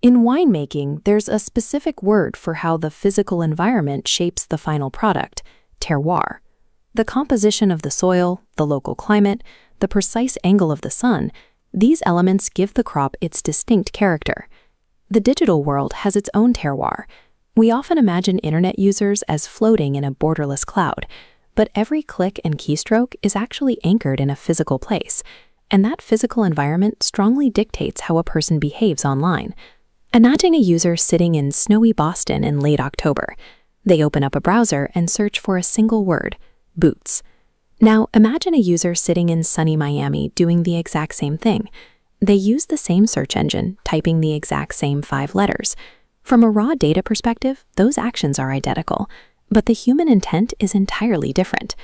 In winemaking, there's a specific word for how the physical environment shapes the final product: terroir. The composition of the soil, the local climate, the precise angle of the sun, these elements give the crop its distinct character. The digital world has its own terroir. We often imagine internet users as floating in a borderless cloud, but every click and keystroke is actually anchored in a physical place, and that physical environment strongly dictates how a person behaves online. Imagine a user sitting in snowy Boston in late October. They open up a browser and search for a single word: boots. Now, imagine a user sitting in sunny Miami doing the exact same thing. They use the same search engine, typing the exact same 5 letters. From a raw data perspective, those actions are identical, but the human intent is entirely different.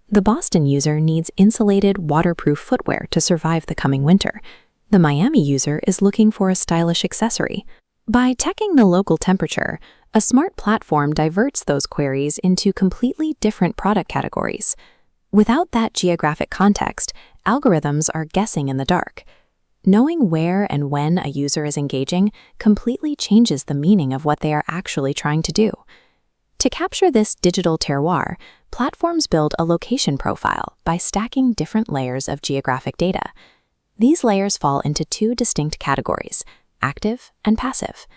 The Boston user needs insulated, waterproof footwear to survive the coming winter. The Miami user is looking for a stylish accessory. By checking the local temperature, a smart platform diverts those queries into completely different product categories. Without that geographic context, algorithms are guessing in the dark. Knowing where and when a user is engaging completely changes the meaning of what they are actually trying to do. To capture this digital terroir, platforms build a location profile by stacking different layers of geographic data. These layers fall into 2 distinct categories: active and passive.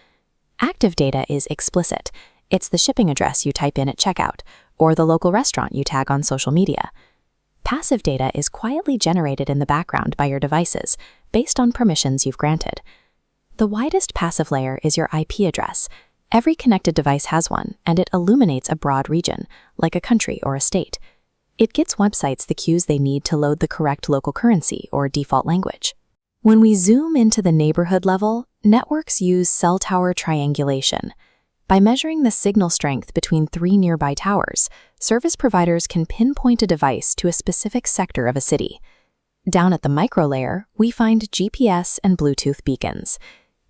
Active data is explicit. It's the shipping address you type in at checkout, or the local restaurant you tag on social media. Passive data is quietly generated in the background by your devices, based on permissions you've granted. The widest passive layer is your IP address. Every connected device has one, and it illuminates a broad region, like a country or a state. It gets websites the cues they need to load the correct local currency or default language. When we zoom into the neighborhood level, networks use cell tower triangulation. By measuring the signal strength between 3 nearby towers, service providers can pinpoint a device to a specific sector of a city. Down at the micro layer, we find GPS and Bluetooth beacons.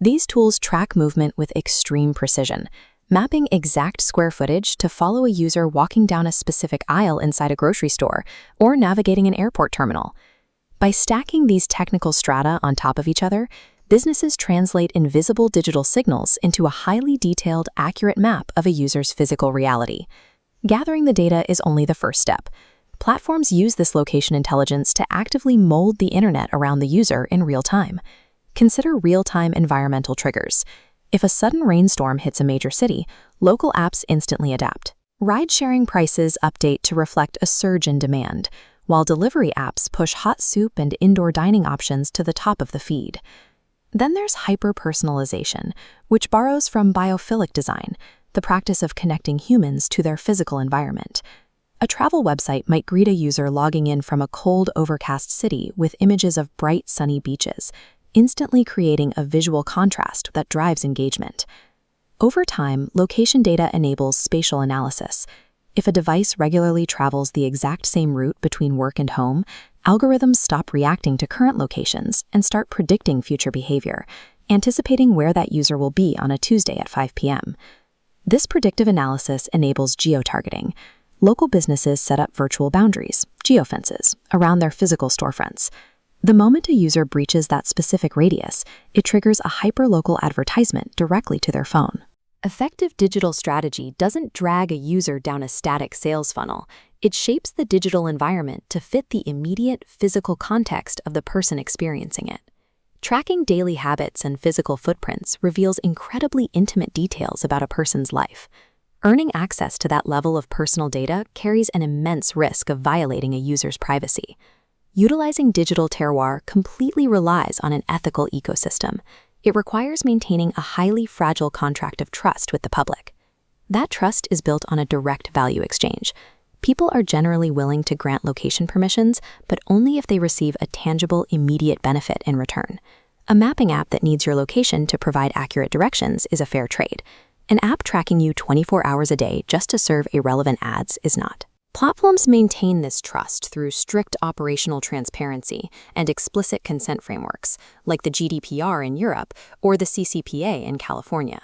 These tools track movement with extreme precision, mapping exact square footage to follow a user walking down a specific aisle inside a grocery store or navigating an airport terminal. By stacking these technical strata on top of each other, businesses translate invisible digital signals into a highly detailed, accurate map of a user's physical reality. Gathering the data is only the first step. Platforms use this location intelligence to actively mold the internet around the user in real time. Consider real-time environmental triggers. If a sudden rainstorm hits a major city, local apps instantly adapt. Ride-sharing prices update to reflect a surge in demand, while delivery apps push hot soup and indoor dining options to the top of the feed. Then there's hyper-personalization, which borrows from biophilic design, the practice of connecting humans to their physical environment. A travel website might greet a user logging in from a cold, overcast city with images of bright, sunny beaches, instantly creating a visual contrast that drives engagement. Over time, location data enables spatial analysis. If a device regularly travels the exact same route between work and home, algorithms stop reacting to current locations and start predicting future behavior, anticipating where that user will be on a Tuesday at 5 p.m. This predictive analysis enables geotargeting. Local businesses set up virtual boundaries, geofences, around their physical storefronts. The moment a user breaches that specific radius, it triggers a hyperlocal advertisement directly to their phone. Effective digital strategy doesn't drag a user down a static sales funnel. It shapes the digital environment to fit the immediate physical context of the person experiencing it. Tracking daily habits and physical footprints reveals incredibly intimate details about a person's life. Earning access to that level of personal data carries an immense risk of violating a user's privacy. Utilizing digital terroir completely relies on an ethical ecosystem. It requires maintaining a highly fragile contract of trust with the public. That trust is built on a direct value exchange. People are generally willing to grant location permissions, but only if they receive a tangible, immediate benefit in return. A mapping app that needs your location to provide accurate directions is a fair trade. An app tracking you 24 hours a day just to serve irrelevant ads is not. Platforms maintain this trust through strict operational transparency and explicit consent frameworks, like the GDPR in Europe or the CCPA in California.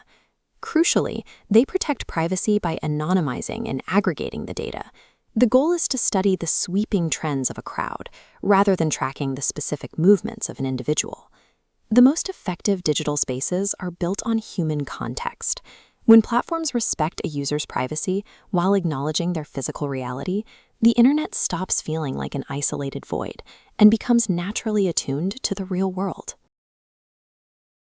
Crucially, they protect privacy by anonymizing and aggregating the data. The goal is to study the sweeping trends of a crowd, rather than tracking the specific movements of an individual. The most effective digital spaces are built on human context. When platforms respect a user's privacy while acknowledging their physical reality, the internet stops feeling like an isolated void and becomes naturally attuned to the real world.